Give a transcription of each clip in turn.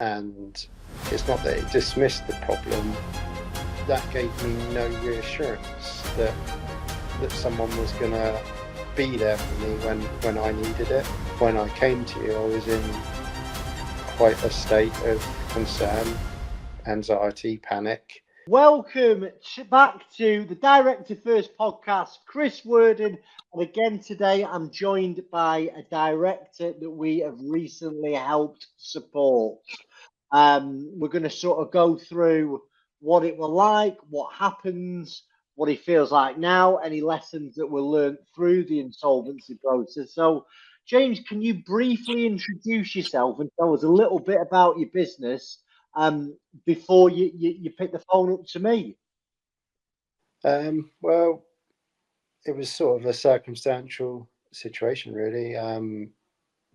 And it's not that it dismissed the problem, that gave me no reassurance that someone was going to be there for me when I needed it. When I came to you, I was in quite a state of concern, anxiety, panic. Welcome back to the Director First podcast, Chris Worden. And again, today I'm joined by a director that we have recently helped support. We're going to sort of go through what it was like, what happens, what he feels like now, any lessons that were learned through the insolvency process. So, James, can you briefly introduce yourself and tell us a little bit about your business before you pick the phone up to me? Well, it was sort of a circumstantial situation, really.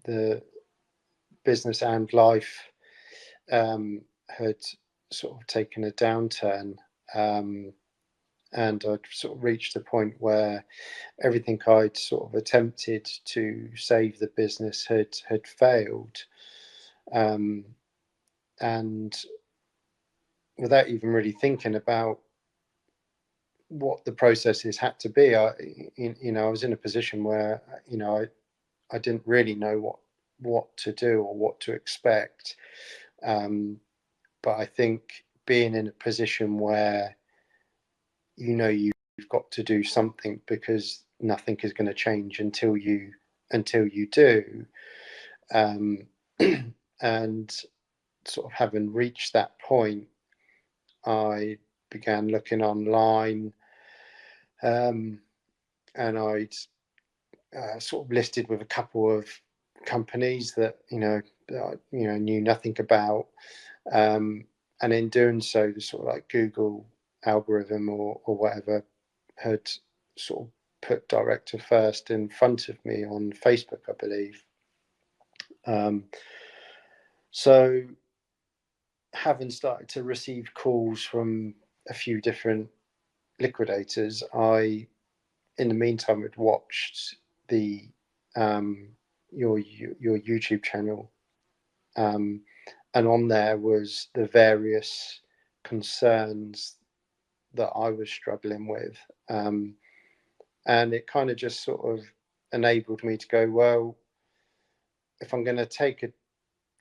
The business and life had sort of taken a downturn, and I'd sort of reached a point where everything I'd sort of attempted to save the business had failed, and without even really thinking about what the processes had to be, I was in a position where I didn't really know what to do or what to expect. But I think being in a position where you've got to do something because nothing is going to change until you do, and sort of having reached that point, I began looking online, and I'd sort of listed with a couple of companies that knew nothing about, and in doing so, the sort of like Google algorithm or whatever had sort of put Director First in front of me on Facebook, I believe. So having started to receive calls from a few different liquidators, I, in the meantime, had watched the your YouTube channel, and on there was the various concerns that I was struggling with, and it kind of just sort of enabled me to go, well, if I'm going to take a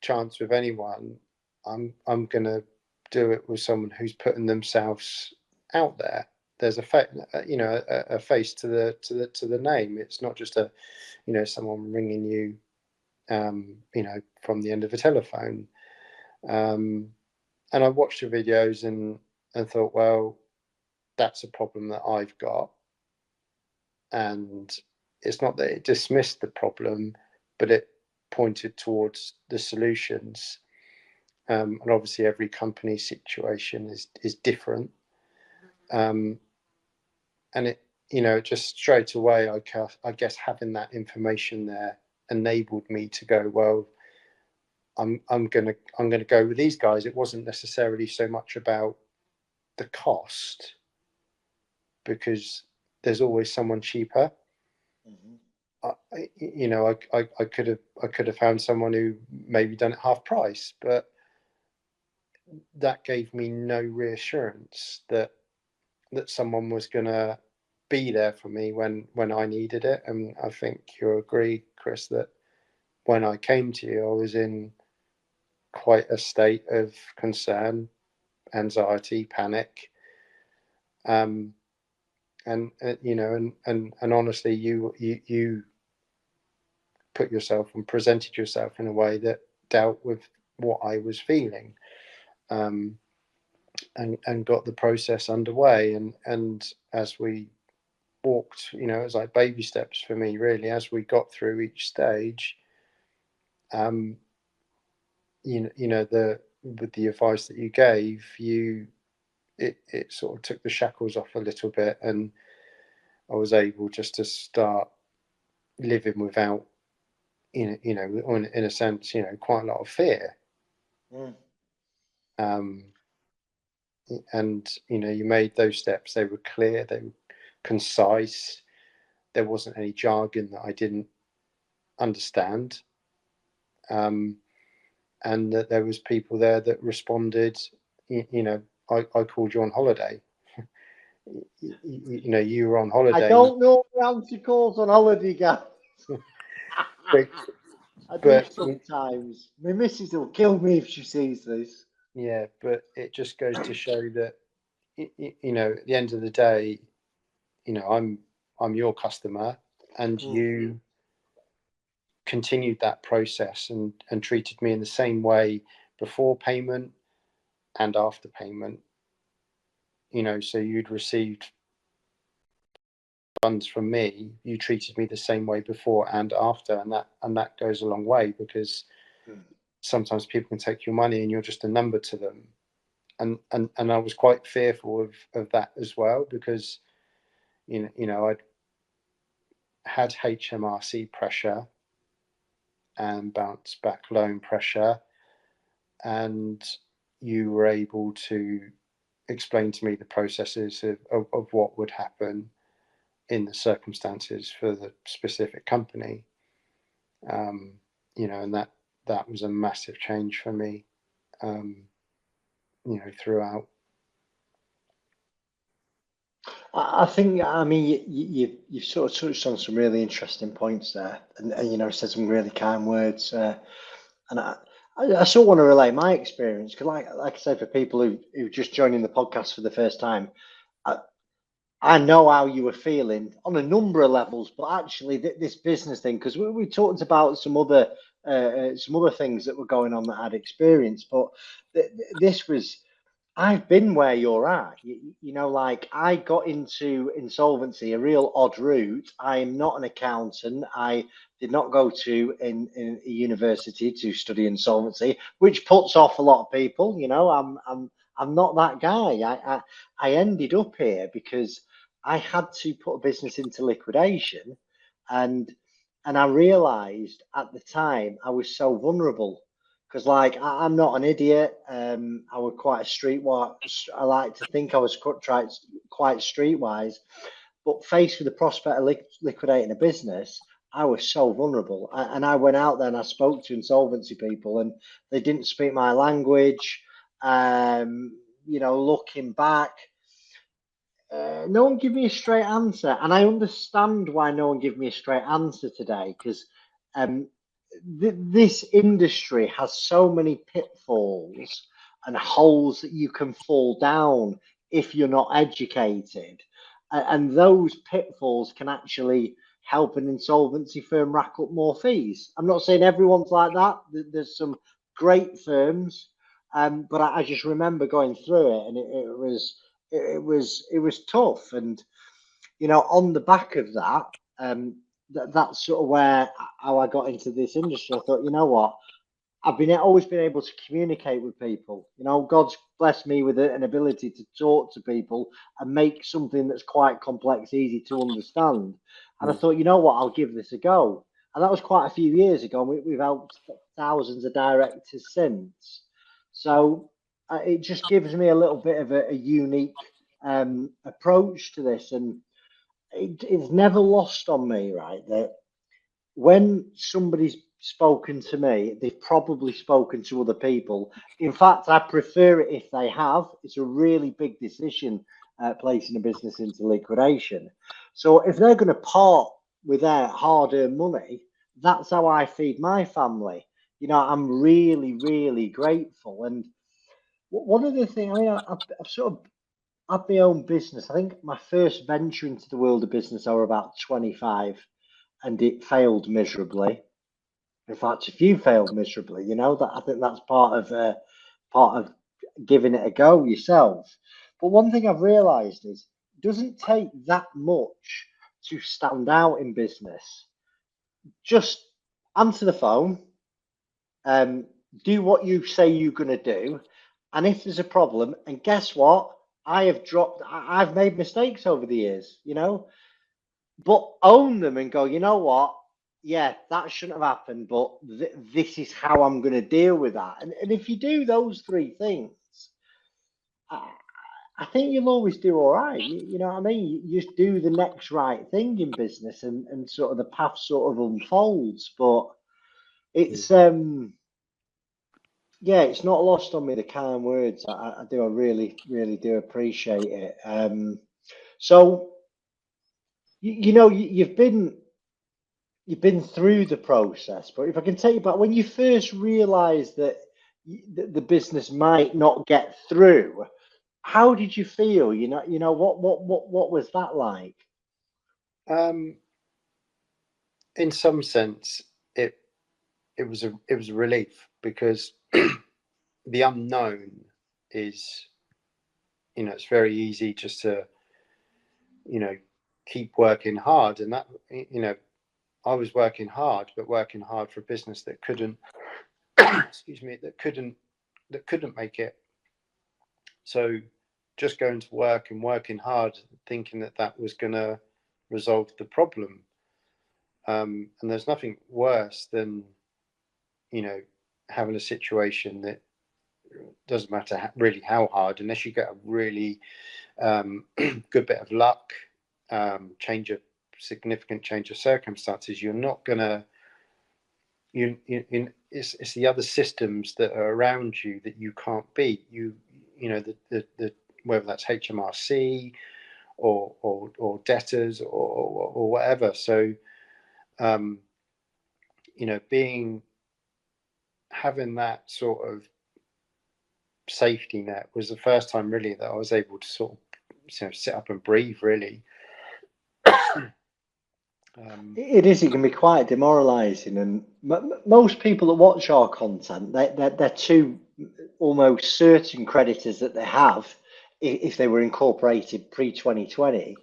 chance with anyone, I'm going to do it with someone who's putting themselves out there. There's a face to the name. It's not just someone ringing you, from the end of a telephone. And I watched the videos and thought, well, that's a problem that I've got. And it's not that it dismissed the problem, but it pointed towards the solutions. And obviously, every company situation is different. And it, just straight away, I guess having that information there enabled me to go, well, I'm gonna go with these guys. It wasn't necessarily so much about the cost, because there's always someone cheaper. Mm-hmm. I could have found someone who maybe done it half price, but that gave me no reassurance that someone was going to be there for me when I needed it. And I think you'll agree, Chris, that when I came to you, I was in quite a state of concern, anxiety, panic, and honestly, you put yourself and presented yourself in a way that dealt with what I was feeling, and got the process underway. And as we walked, it was like baby steps for me, really. As we got through each stage, with the advice that you gave, it sort of took the shackles off a little bit, and I was able just to start living without, in a sense, quite a lot of fear. Mm. And you made those steps. They were clear, they were concise. There wasn't any jargon that I didn't understand. and that there was people there that responded, I called you on holiday. You were on I holiday. don't know the answer calls on holiday, guys. I do but sometimes. My missus will kill me if she sees this. yeah, but it just goes to show that at the end of the day, I'm your customer, and you continued that process and treated me in the same way before payment and after payment. So you'd received funds from me, you treated me the same way before and after, and that goes a long way, because sometimes people can take your money and you're just a number to them. And I was quite fearful of that as well, because I'd had HMRC pressure and bounce back loan pressure, and you were able to explain to me the processes of what would happen in the circumstances for the specific company. And that was a massive change for me, throughout. I think, I mean, you've sort of touched on some really interesting points there, and said some really kind words. And I sort of want to relay my experience, because, like I said, for people who just joining the podcast for the first time, I know how you were feeling on a number of levels, but actually this business thing, because we talked about some other things that were going on that I'd experienced, but this was. I've been where you're at. Like, I got into insolvency, a real odd route. I am not an accountant. I did not go to in a university to study insolvency, which puts off a lot of people. I'm not that guy. I ended up here because I had to put a business into liquidation, and I realised at the time I was so vulnerable. Because, like, I'm not an idiot. I was quite a streetwise. I like to think I was quite streetwise. But faced with the prospect of liquidating a business, I was so vulnerable. And I went out there and I spoke to insolvency people, and they didn't speak my language. Looking back, no one gave me a straight answer. And I understand why no one gave me a straight answer today, because um, this industry has so many pitfalls and holes that you can fall down if you're not educated. And those pitfalls can actually help an insolvency firm rack up more fees. I'm not saying everyone's like that. There's some great firms, but I just remember going through it, and it was tough. And on the back of that, that's sort of where how I got into this industry. I thought, you know what, always been able to communicate with people. God's blessed me with an ability to talk to people and make something that's quite complex easy to understand. And I thought, you know what, I'll give this a go. And that was quite a few years ago. We've helped thousands of directors since. So it just gives me a little bit of a unique approach to this. And it's never lost on me, right, that when somebody's spoken to me, they've probably spoken to other people. In fact, I prefer it if they have. It's a really big decision, placing a business into liquidation. So if they're going to part with their hard-earned money, that's how I feed my family. I'm really, really grateful. And one of the things, I've sort of had my own business. I think my first venture into the world of business, I was about 25, and it failed miserably. In fact, if you failed miserably, that I think that's part of giving it a go yourself. But one thing I've realised is it doesn't take that much to stand out in business. Just answer the phone, do what you say you're going to do, and if there's a problem, and guess what? I've made mistakes over the years, but own them and go, you know what? Yeah, that shouldn't have happened, but this is how I'm going to deal with that. And if you do those three things, I think you'll always do all right. You know what I mean? You just do the next right thing in business, and sort of the path sort of unfolds. But it's Yeah, it's not lost on me the kind words. I do. I really, really do appreciate it. So you've been through the process, but if I can take you back, when you first realised that the business might not get through, how did you feel? What was that like? Um, in some sense, it it was a relief because the unknown is, it's very easy just to, you know, keep working hard, and that, I was working hard, but working hard for a business that couldn't, excuse me, that couldn't make it. So just going to work and working hard, thinking that that was going to resolve the problem. And there's nothing worse than, you know, having a situation that doesn't matter really how hard, unless you get a really good bit of luck, change of significant change of circumstances. You're not gonna it's the other systems that are around you that you can't beat. The whether that's HMRC or debtors or whatever. So um, being having that sort of safety net was the first time really that I was able to sort of sit up and breathe really. It is. It can be quite demoralising, and most people that watch our content, they're two almost certain creditors that they have, if they were incorporated pre 2020,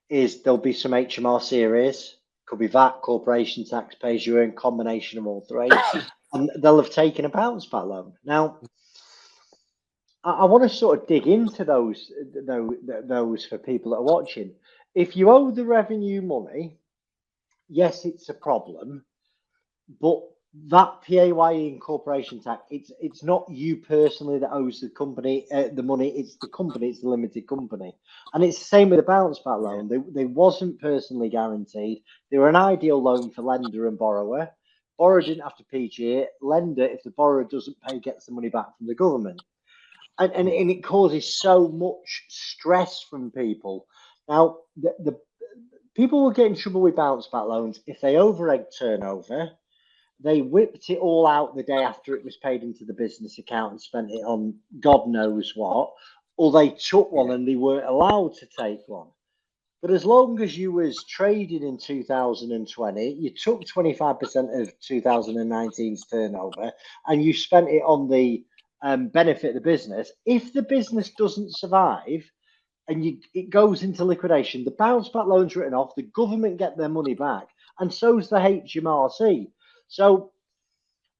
is there'll be some HMRC arrears, could be VAT, corporation tax, pay as you earn, combination of all three, and they'll have taken a bounce back loan. Now, I want to sort of dig into those for people that are watching. If you owe the revenue money, yes, it's a problem, but that PAYE incorporation tax, it's not you personally that owes the company the money. It's the company. It's the limited company, and it's the same with the bounce back loan. They wasn't personally guaranteed. They were an ideal loan for lender and borrower. Borrower didn't have to PG it. Lender, if the borrower doesn't pay, gets the money back from the government, and it causes so much stress from people. Now, the people will get in trouble with bounce back loans if they over egg turnover. They whipped it all out the day after it was paid into the business account and spent it on God knows what, or they took one Yeah. and they weren't allowed to take one. But as long as you was trading in 2020, you took 25% of 2019's turnover and you spent it on the benefit of the business. If the business doesn't survive and it goes into liquidation, the bounce back loan's written off, the government get their money back, and so's the HMRC. So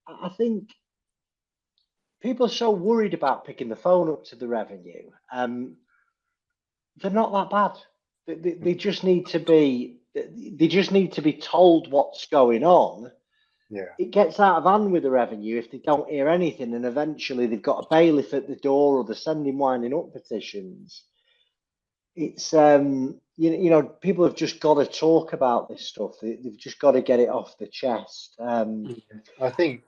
I think people are so worried about picking the phone up to the revenue. They're not that bad. They just need to be. They just need to be told what's going on. Yeah. It gets out of hand with the revenue if they don't hear anything, and eventually they've got a bailiff at the door, or they're sending winding up petitions. It's people have just got to talk about this stuff. They've just got to get it off the chest. I think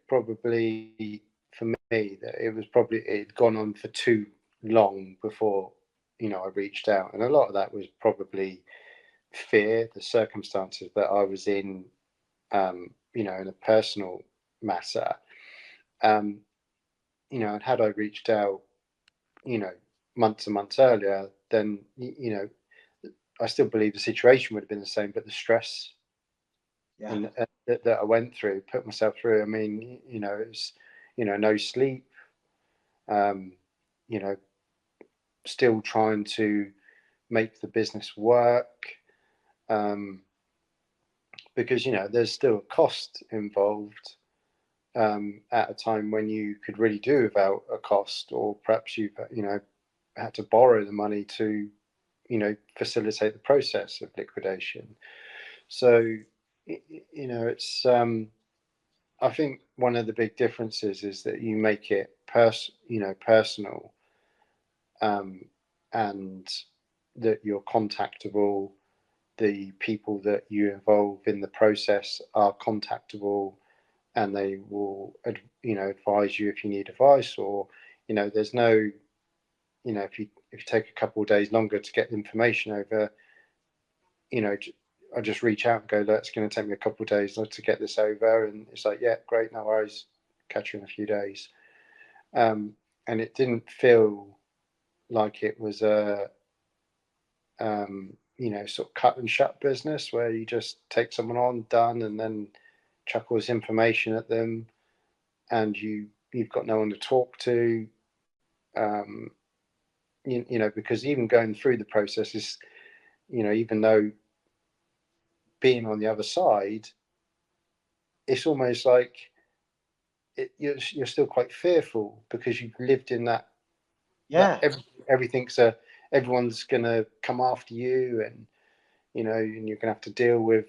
probably for me that it'd gone on for too long before I reached out, and a lot of that was probably fear, the circumstances that I was in, in a personal matter, um, and had I reached out, you know, months and months earlier, then I still believe the situation would have been the same, but the stress Yeah. and that I went through, put myself through. I mean, it's no sleep, um, you know, still trying to make the business work, um, because there's still a cost involved, at a time when you could really do without a cost, or perhaps you've had to borrow the money to facilitate the process of liquidation. So it's I think one of the big differences is that you make it personal, and that you're contactable. The people that you involve in the process are contactable, and they will, advise you if you need advice, or, there's no, if you take a couple of days longer to get the information over, I just reach out and go, look, it's going to take me a couple of days to get this over, and it's like, yeah, great, no worries, catch you in a few days. And it didn't feel like it was a sort of cut and shut business where you just take someone on, done, and then chuck all this information at them, and you've got no one to talk to. Because even going through the process is, even though being on the other side, it's almost like you're still quite fearful because you've lived in that Yeah. everyone's gonna come after you, and and you're gonna have to deal with,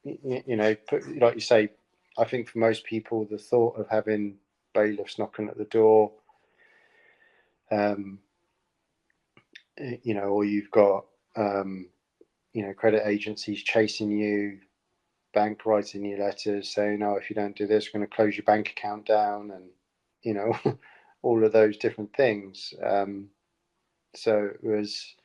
like you say. I think for most people, the thought of having bailiffs knocking at the door, or you've got credit agencies chasing you, bank writing you letters saying, oh, if you don't do this, we're going to close your bank account down, and all of those different things. So it was,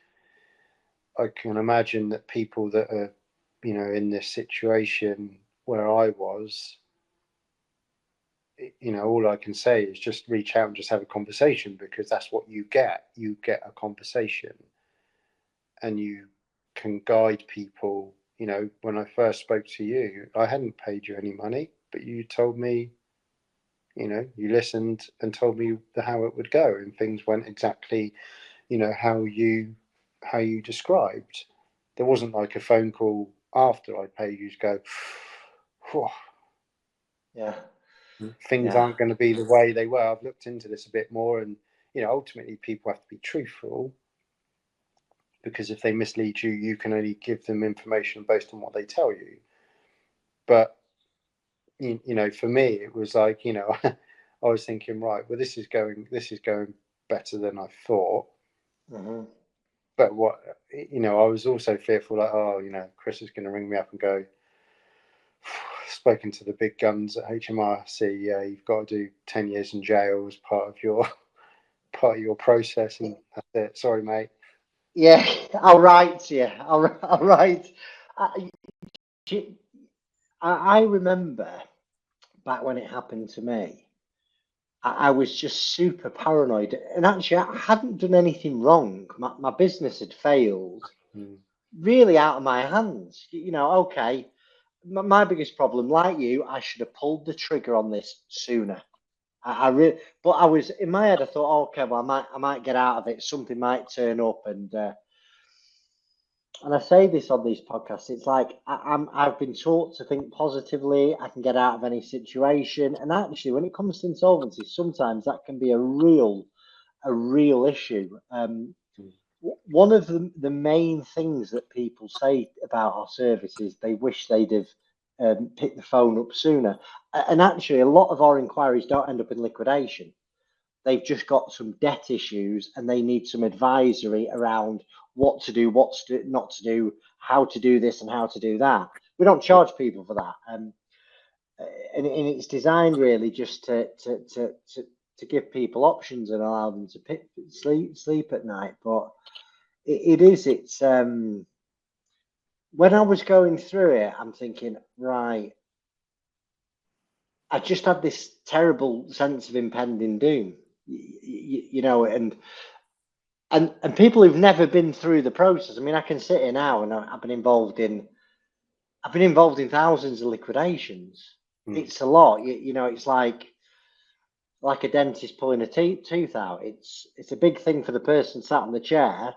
I can imagine that people that are, in this situation where I was, all I can say is just reach out and just have a conversation, because that's what you get. You get a conversation, and you can guide people. When I first spoke to you, I hadn't paid you any money, but you told me, you listened and told me how it would go, and things went exactly, how you described. There wasn't like a phone call after I paid you to go, "Whew, Yeah. things Yeah. aren't going to be the way they were. I've looked into this a bit more, and ultimately people have to be truthful, because if they mislead you, you can only give them information based on what they tell you. But for me, it was like, I was thinking, right, well, this is going better than I thought. Mm-hmm. But what, I was also fearful, like, oh, Chris is going to ring me up and go, spoken to the big guns at HMRC. Yeah, you've got to do 10 years in jail as part of your process, and that's it. Sorry, mate. Yeah. I'll write to you. I'll write. I, I remember back when it happened to me. I was just super paranoid, and actually, I hadn't done anything wrong. My business had failed, Mm. really out of my hands. Okay. My biggest problem, like you, I should have pulled the trigger on this sooner. But I was in my head. I thought, oh, okay, well, I might get out of it. Something might turn up, and I say this on these podcasts. It's like I've been taught to think positively. I can get out of any situation, and actually, when it comes to insolvency, sometimes that can be a real issue. One of the main things that people say about our service is they wish they'd have picked the phone up sooner. And actually, a lot of our inquiries don't end up in liquidation. They've just got some debt issues, and they need some advisory around what to do, not to do, how to do this and how to do that. We don't charge people for that. And it's designed really just to give people options and allow them to sleep at night. But it's when I was going through it, I'm thinking, right, I just had this terrible sense of impending doom, and people who've never been through the process. I mean, I can sit here now, and I've been involved in thousands of liquidations. Mm. It's a lot. It's like a dentist pulling a tooth out. It's a big thing for the person sat on the chair,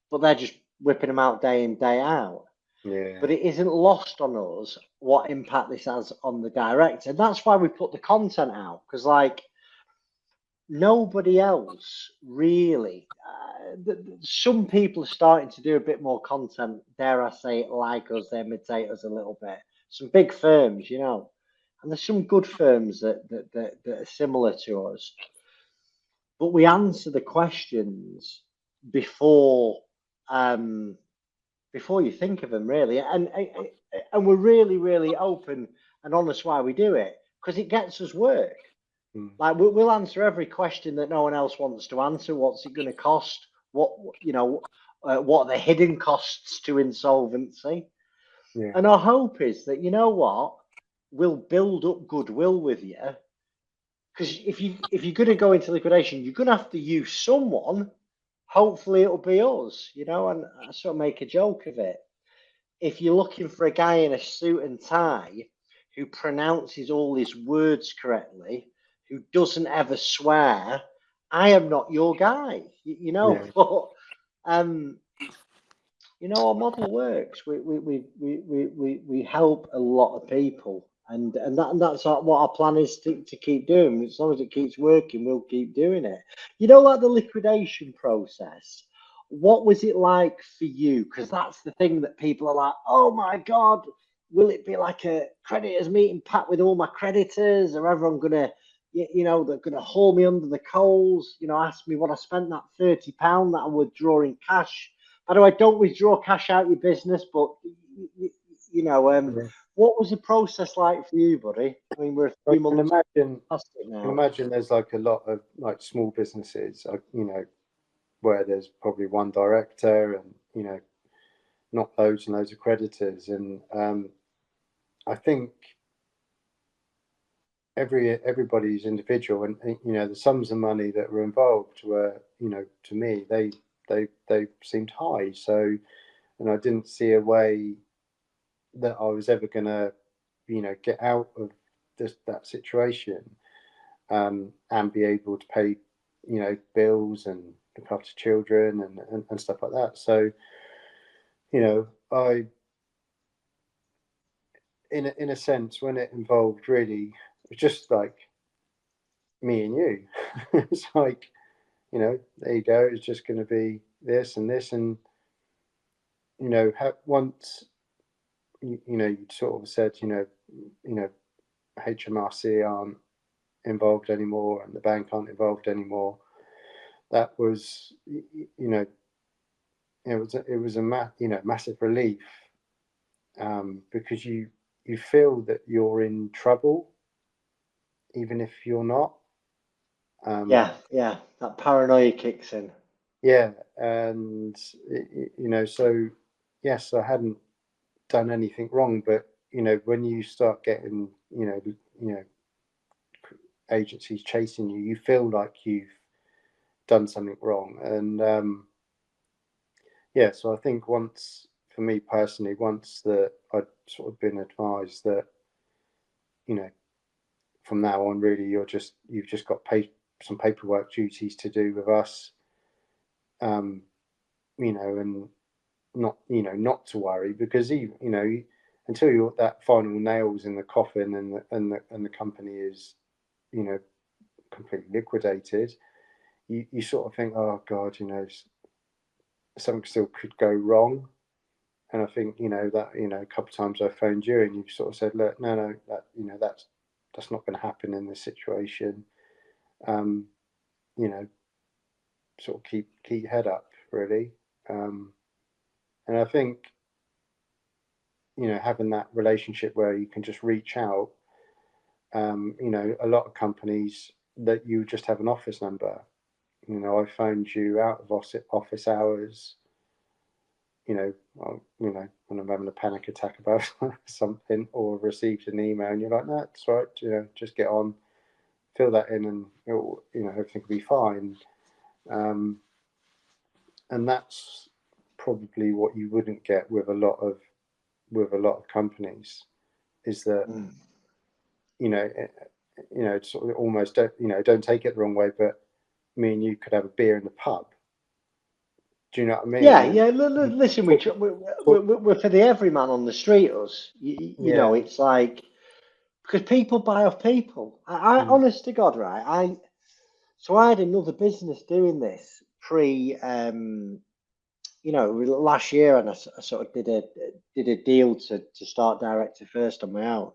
but they're just whipping them out day in, day out. Yeah. But it isn't lost on us what impact this has on the director. And that's why we put the content out, because like nobody else really. Some people are starting to do a bit more content, dare I say it, like us, they imitate us a little bit. Some big firms, and there's some good firms that are similar to us. But we answer the questions before you think of them, really. And we're really, really open and honest why we do it. because it gets us work. Mm. Like we'll answer every question that no one else wants to answer. What's it going to cost? What what are the hidden costs to insolvency? Yeah. And our hope is that, you know what, we'll build up goodwill with you. Because if you're going to go into liquidation, you're going to have to use someone. Hopefully it'll be us, and I sort of make a joke of it. If you're looking for a guy in a suit and tie who pronounces all his words correctly, who doesn't ever swear, I am not your guy, Yeah. But our model works. We help a lot of people, and that's what our plan is to keep doing. As long as it keeps working, we'll keep doing it. Like the liquidation process. What was it like for you? Because that's the thing that people are like, oh my God, will it be like a creditors meeting packed with all my creditors? Or everyone gonna, they're gonna haul me under the coals? Ask me what I spent that £30 that I would draw in cash. By the way, don't withdraw cash out your business, but Yeah. what was the process like for you, buddy? I mean, we're a I few can months imagine. past it I can now. imagine there's like a lot of like small businesses, where there's probably one director and not loads and loads of creditors, and I think everybody's individual, and the sums of money that were involved were, to me, they seemed high. So, and I didn't see a way that I was ever gonna, get out of that situation, and be able to pay, bills and look after children and stuff like that. So, I, in a sense, when it involved really, it was just like me and you. It's like, there you go. It's just going to be this and this, and once you sort of said, HMRC aren't involved anymore, and the bank aren't involved anymore. That was, it was a massive relief, because you feel that you're in trouble, even if you're not. Yeah, that paranoia kicks in. Yeah, and so yes, I hadn't done anything wrong, but when you start getting agencies chasing you, you feel like you've done something wrong, and yeah. So I think once, for me personally, once that I'd sort of been advised that you know from now on, really, you've just got some paperwork duties to do with us, um, and not to worry, because even until you're that final nails in the coffin, and the company is you know completely liquidated, you sort of think, oh God, something still could go wrong. And I think that a couple of times I phoned you and you've sort of said, look, no, that that's not going to happen in this situation. Um, you know, Sort of keep your head up, really. Um, and I think having that relationship where you can just reach out. A lot of companies that you just have an office number. I phoned you out of office hours. When I'm having a panic attack about something, or received an email, and you're like, no, that's right. Just get on, fill that in, and everything will be fine. And that's probably what you wouldn't get with a lot of companies, is that Mm. Sort of almost don't take it the wrong way, but me and you could have a beer in the pub. Do you know what I mean? Yeah. And Listen, talk, talk, we're for the everyman on the street. Us, yeah. it's like, because people buy off people. I Mm, honest to God, right? I had another business doing this last year, and I sort of did a deal to start director first on my own.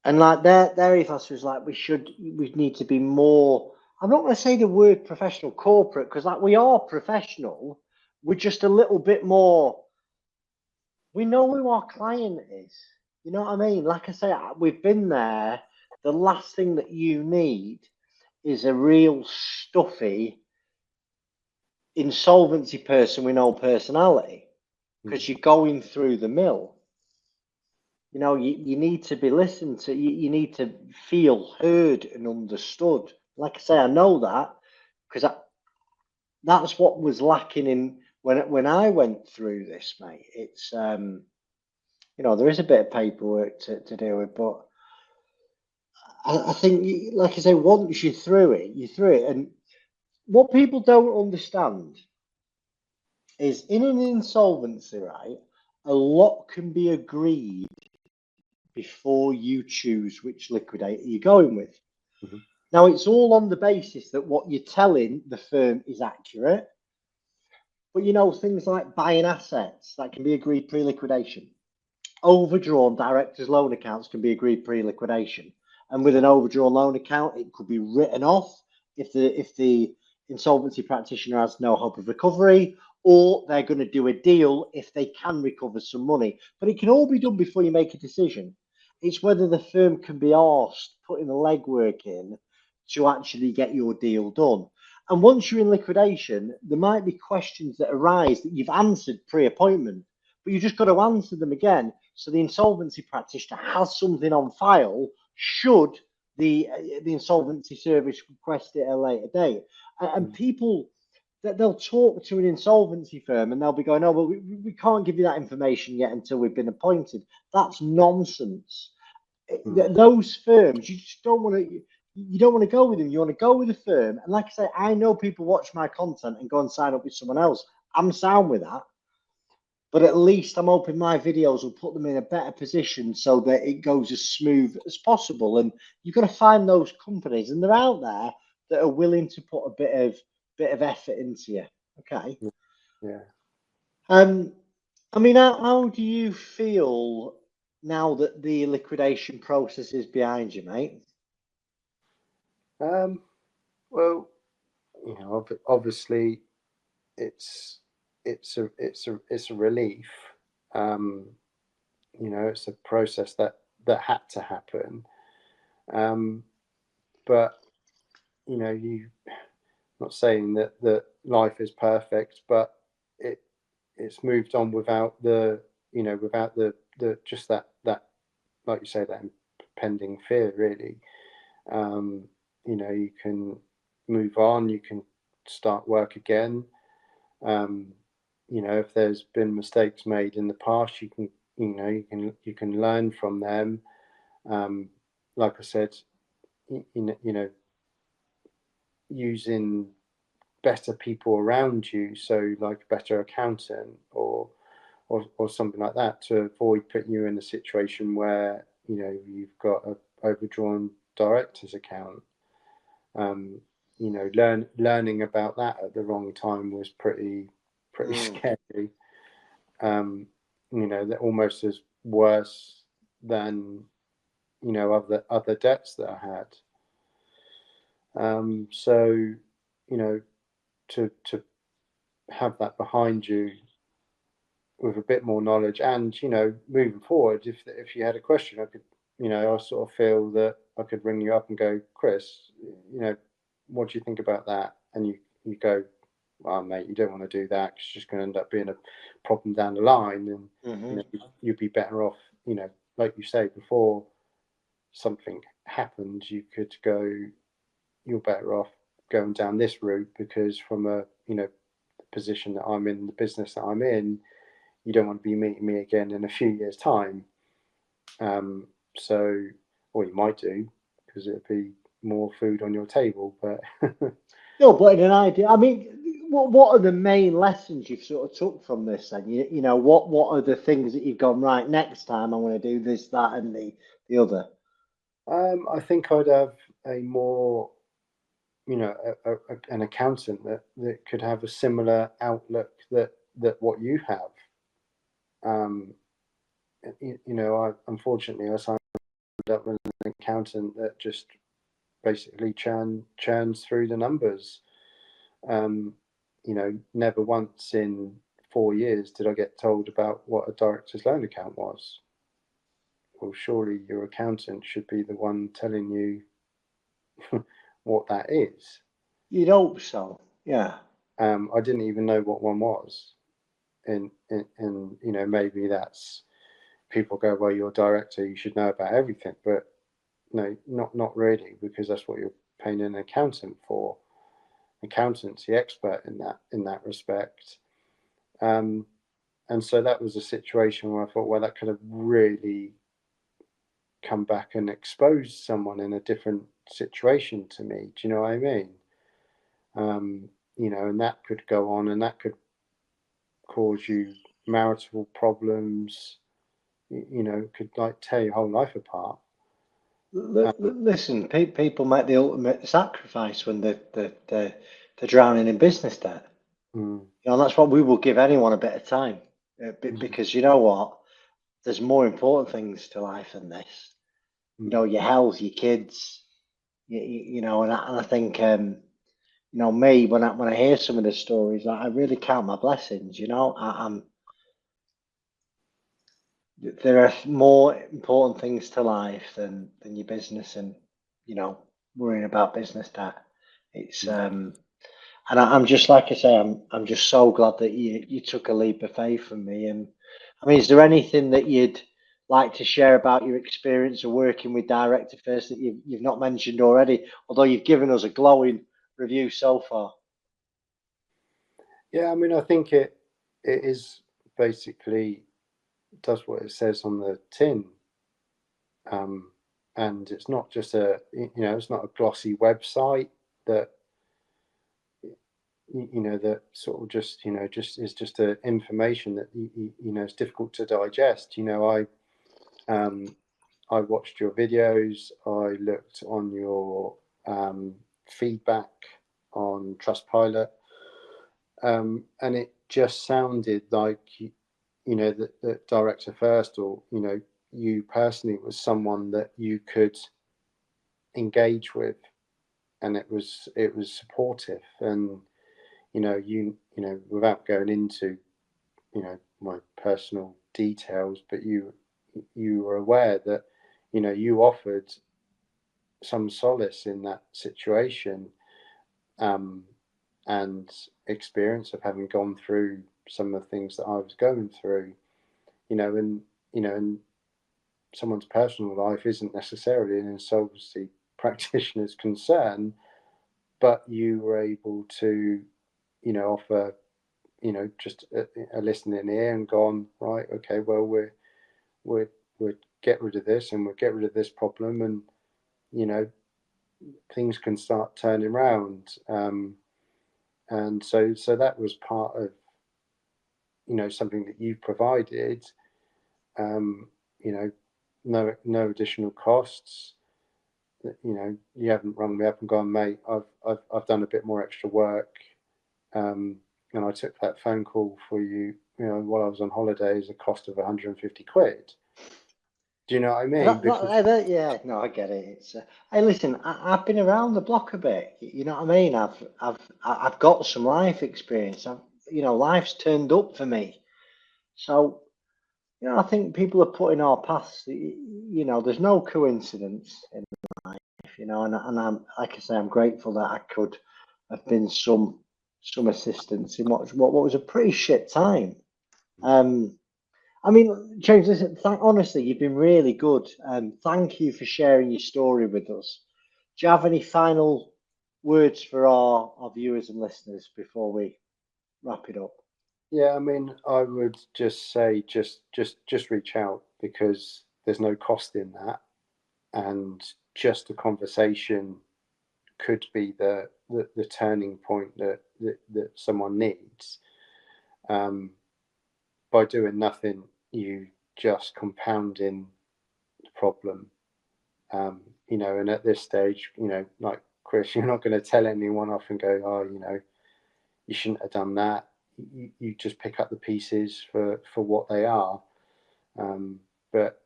And like their ethos was like, we need to be more. I'm not going to say the word professional corporate, because like we are professional. We're just a little bit more. We know who our client is. You know what I mean? Like I say, we've been there. The last thing that you need is a real stuffy insolvency person with no personality, because you're going through the mill. You know, you need to be listened to. You need to feel heard and understood. Like I say, I know that because that's what was lacking in when I went through this, mate. It's you know, there is a bit of paperwork to deal with, but I think, like I say, once you're through it, you're through it. And what people don't understand is in an insolvency, right, a lot can be agreed before you choose which liquidator you're going with. Mm-hmm. Now, it's all on the basis that what you're telling the firm is accurate. But you know, things like buying assets, that can be agreed pre-liquidation. Overdrawn directors' loan accounts can be agreed pre-liquidation. And with an overdrawn loan account, it could be written off if the insolvency practitioner has no hope of recovery, or they're going to do a deal if they can recover some money. But it can all be done before you make a decision. It's whether the firm can be asked putting the legwork in to actually get your deal done. And once you're in liquidation, there might be questions that arise that you've answered pre-appointment, but you just got to answer them again. So the insolvency practitioner has something on file should the insolvency service request it at a later date. And people that they'll talk to an insolvency firm and they'll be going, "Oh, well, we can't give you that information yet until we've been appointed." That's nonsense. Those firms, you just don't want to. You don't want to go with them. You want to go with a firm. And like I say, I know people watch my content and go and sign up with someone else. I'm sound with that. But at least I'm hoping my videos will put them in a better position so that it goes as smooth as possible. And you've got to find those companies, and they're out there that are willing to put a bit of effort into you. Okay. Yeah. I mean, how do you feel now that the liquidation process is behind you, mate? Well, you know, obviously, it's it's a relief. Um, you know, it's a process that had to happen. Um, but you know, not saying that life is perfect, but it it's moved on without the without the just that like you say, that impending fear, really. You know, you can move on, you can start work again. um, you know, if there's been mistakes made in the past, you can, you can learn from them. um, like I said, you know, using better people around you, so like a better accountant or something like that, to avoid putting you in a situation where, you know, you've got a overdrawn director's account. um, you know, learning about that at the wrong time was pretty Mm. scary. You know, that almost as worse than, you know, other debts that I had. So, you know, to have that behind you with a bit more knowledge, and, you know, moving forward, if you had a question, I could, you know, I sort of feel that I could ring you up and go, Chris, you know, what do you think about that? And you go, well, mate, you don't want to do that, 'cause it's just going to end up being a problem down the line, and, you Hmm. know, you'd be better off, you know, like you say, before something happens, you could go, you're better off going down this route, because from a, you know, position that I'm in, the business that I'm in, you don't want to be meeting me again in a few years' time. Um, so, or you might do, because it'd be more food on your table. But No, but in an idea, I mean, what are the main lessons you've sort of took from this then? You know, what are the things that you've gone, right, next time I'm going to do this, that, and the other? I think I'd have a more, you know, an accountant that could have a similar outlook that what you have. Um, you know, unfortunately I signed up with an accountant that just basically churns through the numbers. Um, you know, never once in 4 years did I get told about what a director's loan account was. well, surely your accountant should be the one telling you what that is. You'd hope so. Yeah. I didn't even know what one was. And maybe that's, people go, well, you're a director, you should know about everything. But no, not really, because that's what you're paying an accountant for. Accountancy expert in that respect. And so that was a situation where I thought, well, that could have really come back and exposed someone in a different situation to me. Do you know what I mean? And that could go on, and that could cause you marital problems. Could like tear your whole life apart. Listen, people make the ultimate sacrifice when they're drowning in business debt. Mm, That's what we will give anyone a bit of time, because you know what? There's more important things to life than this. Your health, your kids, and I think, me, when I hear some of the stories, I really count my blessings. There are more important things to life than your business and worrying about business debt. It's and I'm just, like I say, I'm just so glad that you took a leap of faith from me. And I mean, is there anything that you'd like to share about your experience of working with Director First that you've not mentioned already, although you've given us a glowing review so far? Yeah, I mean, I think it is basically does what it says on the tin, and it's not just it's not a glossy website that that sort of just is just a information that is difficult to digest. I watched your videos. I looked on your feedback on Trustpilot, and it just sounded like that Director First, or you personally, was someone that you could engage with, and it was supportive, and without going into my personal details, but you were aware that you offered some solace in that situation, and experience of having gone through some of the things that I was going through, and someone's personal life isn't necessarily an insolvency practitioner's concern, but you were able to offer just a listening ear and gone, right, okay, well, we're get rid of this, and we'll get rid of this problem, and things can start turning around. And so that was part of something that you've provided. um, you know no additional costs. You haven't rung me up and gone, mate, I've done a bit more extra work, and I took that phone call for you, while I was on holiday, as a cost of 150 quid. Do you know what I mean? Because Yeah, no, I get it. It's hey, listen, I've been around the block a bit. You know what I mean? I've got some life experience. Life's turned up for me. So I think people are putting our paths. There's no coincidence in life. And I'm, like I say, I'm grateful that I could have been some assistance in what was a pretty shit time. I mean, James, listen, honestly, you've been really good. Thank you for sharing your story with us. Do you have any final words for our viewers and listeners before we wrap it up? yeah, I mean, I would just say just reach out, because there's no cost in that, and just a conversation could be the turning point that someone needs. By doing nothing, you just compounding the problem. And at this stage, like Chris, you're not going to tell anyone off and go, oh, you shouldn't have done that. You just pick up the pieces for what they are. But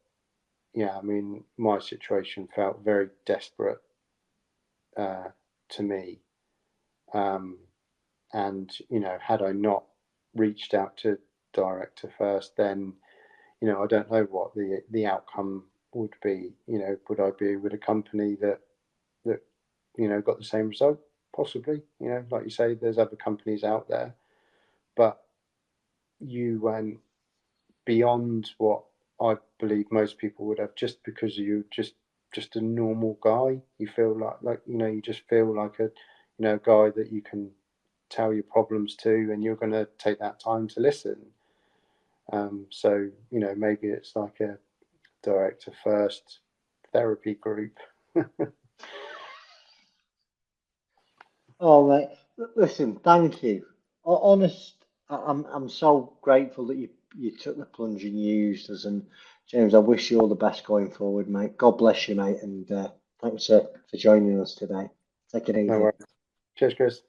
yeah, I mean, my situation felt very desperate to me. And had I not reached out to Director First, then I don't know what the outcome would be, would I be with a company that got the same result? Possibly. Like you say, there's other companies out there, but you went beyond what I believe most people would have, just because you just a normal guy. You feel like you just feel like a guy that you can tell your problems to, and you're going to take that time to listen. So maybe it's like a director first therapy group. Oh, mate, listen, thank you. Honest, I'm so grateful that you took the plunge and you used us. And James, I wish you all the best going forward, mate. God bless you, mate, and thanks for joining us today. Take it No easy. worries. Cheers, Chris.